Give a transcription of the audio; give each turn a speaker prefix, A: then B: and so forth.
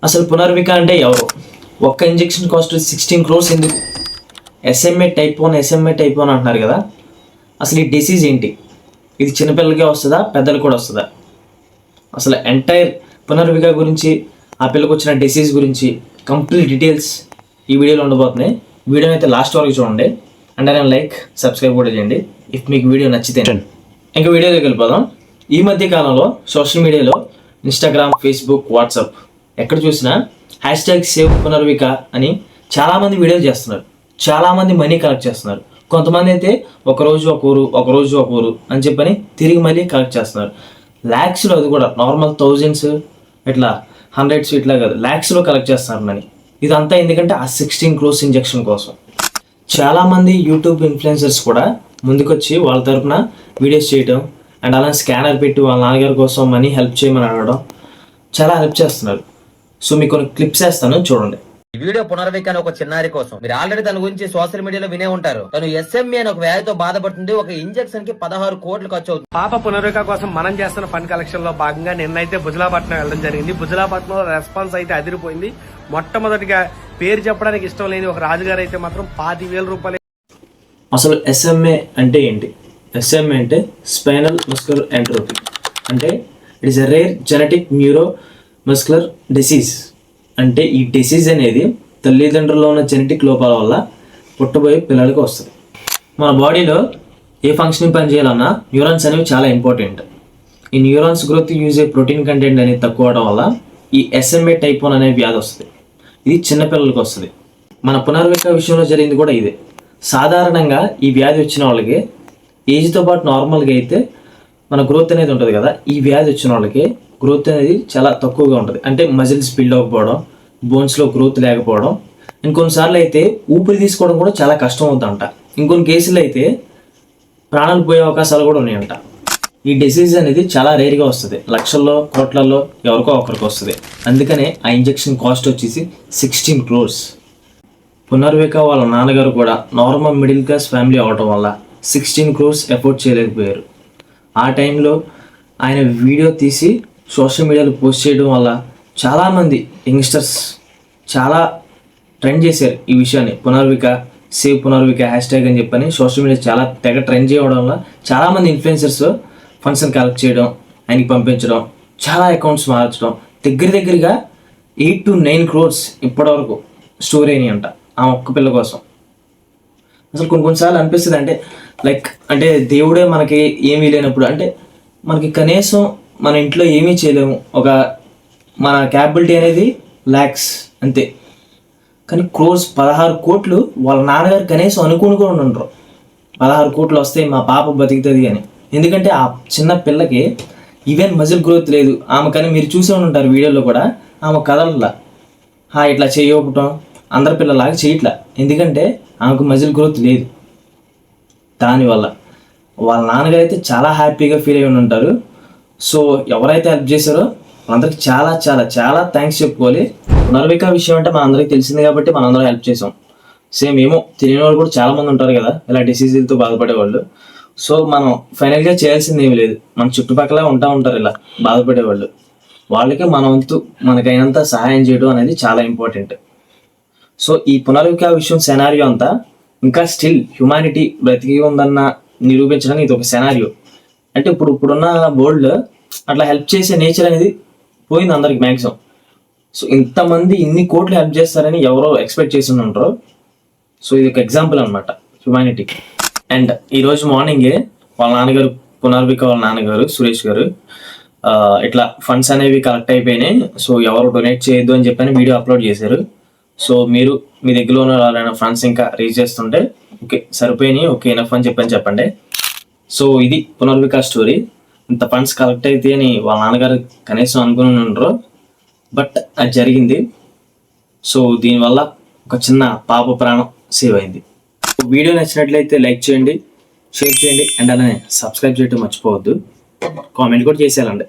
A: అసలు పునర్విక అంటే ఎవరు? ఒక్క ఇంజెక్షన్ కాస్ట్ 16 crores ఎందుకు? SMA type 1 అంటున్నారు కదా, అసలు ఈ డిసీజ్ ఏంటి? ఇది చిన్నపిల్లలకే వస్తుందా, పెద్దలకు కూడా వస్తుందా? అసలు ఎంటైర్ పునర్విక గురించి, ఆ పిల్లలకు వచ్చిన డిసీజ్ గురించి కంప్లీట్ డీటెయిల్స్ ఈ వీడియోలో ఉండబోతున్నాయి. వీడియోని అయితే లాస్ట్ వరకు చూడండి. అండ్ నేను లైక్, సబ్స్క్రైబ్ కూడా చేయండి ఇఫ్ మీకు వీడియో నచ్చితే. ఇంకా వీడియోలోకి వెళ్ళిపోదాం. ఈ మధ్య కాలంలో సోషల్ మీడియాలో ఇన్స్టాగ్రామ్, ఫేస్బుక్, వాట్సాప్ ఎక్కడ చూసినా #సేవ్ పునర్విక అని చాలామంది వీడియోలు చేస్తున్నారు. చాలామంది మనీ కలెక్ట్ చేస్తున్నారు. కొంతమంది అయితే ఒకరోజు ఒక ఊరు అని చెప్పని తిరిగి మళ్ళీ కలెక్ట్ చేస్తున్నారు. ల్యాక్స్లో, అది కూడా నార్మల్ థౌజండ్స్, ఇట్లా హండ్రెడ్స్, ఇట్లా కాదు, ల్యాక్స్లో కలెక్ట్ చేస్తున్నారు మనీ. ఇదంతా ఎందుకంటే ఆ 16 crores ఇంజెక్షన్ కోసం. చాలామంది యూట్యూబ్ ఇన్ఫ్లుయెన్సర్స్ కూడా ముందుకొచ్చి వాళ్ళ తరపున వీడియోస్ చేయడం అండ్ అలా స్కానర్ పెట్టి వాళ్ళ నాన్నగారి కోసం మనీ హెల్ప్ చేయమని అడగడం, చాలా హెల్ప్ చేస్తున్నారు. సో మీకు కొన్ని క్లిప్స్ వేస్తాను, చూడండి.
B: ఈ వీడియో పునర్విక అని ఒక చిన్నారి కోసం. మీరు ఆల్రెడీ తన గురించి సోషల్ మీడియాలో వినే ఉంటారు. తను SMA అని ఒక వ్యాధితో బాధపడుతుంది. ఒక ఇంజెక్షన్ కి 16 కోట్లు ఖర్చు అవుతుంది.
C: పాప పునర్విక కోసం మనం చేస్తున్న ఫండ్ కలెక్షన్ లో భాగంగా నిన్నైతే బుజలాపట్నం వెళ్ళడం జరిగింది. బుజలాపట్నంలో రెస్పాన్స్ అయితే అదిరిపోయింది. మొట్టమొదటిగా పేరు చెప్పడానికి ఇష్టం లేని ఒక రాజుగారు అయితే మాత్రం 25,000 రూపాయలు.
A: అసలు SMA అంటే ఏంటి? SMA అంటే స్పైనల్ మస్కులర్ ఎంట్రోపీ. అంటే it is a rare genetic neuro muscular disease. అంటే ఈ డిసీజ్ అనేది తల్లిదండ్రుల్లో ఉన్న జెనెటిక్ లోపాల వల్ల పుట్టబోయే పిల్లలకు వస్తుంది. మన బాడీలో ఏ ఫంక్షనింగ్ పని చేయాలన్నా న్యూరాన్స్ అనేవి చాలా ఇంపార్టెంట్. ఈ న్యూరాన్స్ గ్రోత్ యూజ్ అయ్యే ప్రోటీన్ కంటెంట్ అనేది తక్కువ అవడం వల్ల ఈ SMA type 1 అనే వ్యాధి వస్తుంది. ఇది చిన్నపిల్లలకు వస్తుంది. మన పునర్విక విషయంలో జరిగింది కూడా ఇదే. సాధారణంగా ఈ వ్యాధి వచ్చిన వాళ్ళకి ఏజ్తో పాటు నార్మల్గా అయితే మన గ్రోత్ అనేది ఉంటుంది కదా, ఈ వ్యాధి వచ్చిన వాళ్ళకి గ్రోత్ అనేది చాలా తక్కువగా ఉంటుంది. అంటే మజిల్స్ బిల్డ్ అవ్వకపోవడం, బోన్స్లో గ్రోత్ లేకపోవడం, ఇంకొన్నిసార్లు అయితే ఊపిరి తీసుకోవడం కూడా చాలా కష్టం అవుతుందంట. ఇంకొన్ని కేసులు అయితే ప్రాణాలు పోయే అవకాశాలు కూడా ఉన్నాయంట. ఈ డిసీజ్ అనేది చాలా రేర్గా వస్తుంది. లక్షల్లో, కోట్లలో ఎవరికో ఒకరికి వస్తుంది. అందుకనే ఆ ఇంజెక్షన్ కాస్ట్ వచ్చేసి 16 crores. పునర్విక వాళ్ళ నాన్నగారు కూడా నార్మల్ మిడిల్ క్లాస్ ఫ్యామిలీ అవడం వల్ల 16 crores ఎఫోర్డ్ చేయలేకపోయారు. ఆ టైంలో ఆయన వీడియో తీసి సోషల్ మీడియాలో పోస్ట్ చేయడం వల్ల చాలామంది యంగ్స్టర్స్ చాలా ట్రెండ్ చేశారు ఈ విషయాన్ని. సేవ్ పునర్విక #, అని చెప్పని సోషల్ మీడియా చాలా తెగ ట్రెండ్ చేయడం వల్ల చాలామంది ఇన్ఫ్లుయెన్సర్స్ ఫండ్స్ని కలెక్ట్ చేయడం, ఆయనకి పంపించడం, చాలా అకౌంట్స్ మార్చడం, దగ్గరగా 8 to 9 crores ఇప్పటివరకు స్టోర్ అయినాయి అంట ఆ ఒక్క పిల్ల కోసం. అసలు కొన్నిసార్లు అనిపిస్తుంది, అంటే దేవుడే మనకి ఏమీ లేనప్పుడు, అంటే మనకి కనీసం మన ఇంట్లో ఏమీ చేయలేము, మన క్యాపబిలిటీ అనేది lakhs అంతే. కానీ crores 16 కోట్లు వాళ్ళ నాన్నగారు కనీసం అనుకుని కూడా ఉండరు 16 కోట్లు వస్తాయి మా పాప బతుకుతుంది అని. ఎందుకంటే ఆ చిన్న పిల్లకి ఈవెన్ మజిల్ గ్రోత్ లేదు. ఆమె కానీ మీరు చూసే ఉంటారు వీడియోలో కూడా, ఆమె కదలలా, ఇట్లా చేయకపోవటం అందరి పిల్లలాగా చేయట్లా. ఎందుకంటే ఆమెకు మజిల్ గ్రోత్ లేదు. దానివల్ల వాళ్ళ నాన్నగారు అయితే చాలా హ్యాపీగా ఫీల్ అయి ఉంటారు. సో ఎవరైతే హెల్ప్ చేశారో వాళ్ళందరికీ చాలా చాలా చాలా థ్యాంక్స్ చెప్పుకోవాలి. పునర్విక విషయం అంటే మన అందరికీ తెలిసింది కాబట్టి మనందరం హెల్ప్ చేసాం. సేమ్ ఏమో తెలియని వాళ్ళు కూడా చాలామంది ఉంటారు కదా ఇలా డిసీజులతో బాధపడేవాళ్ళు. సో మనం ఫైనల్గా చేయాల్సింది ఏమీ లేదు. మన చుట్టుపక్కల ఉంటారు ఇలా బాధపడేవాళ్ళు. వాళ్ళకి మన వంతు మనకైనంత సహాయం చేయడం అనేది చాలా ఇంపార్టెంట్. సో ఈ పునర్విక విషయం సెనారియో అంతా ఇంకా స్టిల్ హ్యుమానిటీ బ్రతికి ఉందన్న నిరూపించడానికి ఇది ఒక సెనారియో. అంటే ఇప్పుడున్న వరల్డ్ అట్లా హెల్ప్ చేసే నేచర్ అనేది పోయింది అందరికి మ్యాక్సిమం. సో ఇంతమంది ఇన్ని కోట్లు హెల్ప్ చేస్తారని ఎవరో ఎక్స్పెక్ట్ చేసి ఉంటారు. సో ఇది ఒక ఎగ్జాంపుల్ అనమాట హ్యుమానిటీకి. అండ్ ఈరోజు మార్నింగే వాళ్ళ నాన్నగారు, పునర్విక వాళ్ళ నాన్నగారు సురేష్ గారు, ఇట్లా ఫండ్స్ అనేవి కలెక్ట్ అయిపోయినాయి, సో ఎవరు డొనేట్ చేయొద్దు అని చెప్పని వీడియో అప్లోడ్ చేశారు. సో మీరు మీ దగ్గరలో ఉన్న ఫండ్స్ ఇంకా రీచ్ చేస్తుంటే ఓకే సరిపోయినాయి, ఓకే ఎనఫ్ అని చెప్పండి. సో ఇది పునర్విక స్టోరీ. ఇంత ఫండ్స్ కలెక్ట్ అయితే అని వాళ్ళ నాన్నగారు కనీసం అనుకుని ఉండరు, బట్ అది జరిగింది. సో దీనివల్ల ఒక చిన్న పాప ప్రాణం సేవ్ అయింది. వీడియో నచ్చినట్లయితే లైక్ చేయండి, షేర్ చేయండి, అండ్ అలానే సబ్స్క్రైబ్ చేయడం మర్చిపోవద్దు. కామెంట్ కూడా చేసేయాలండి.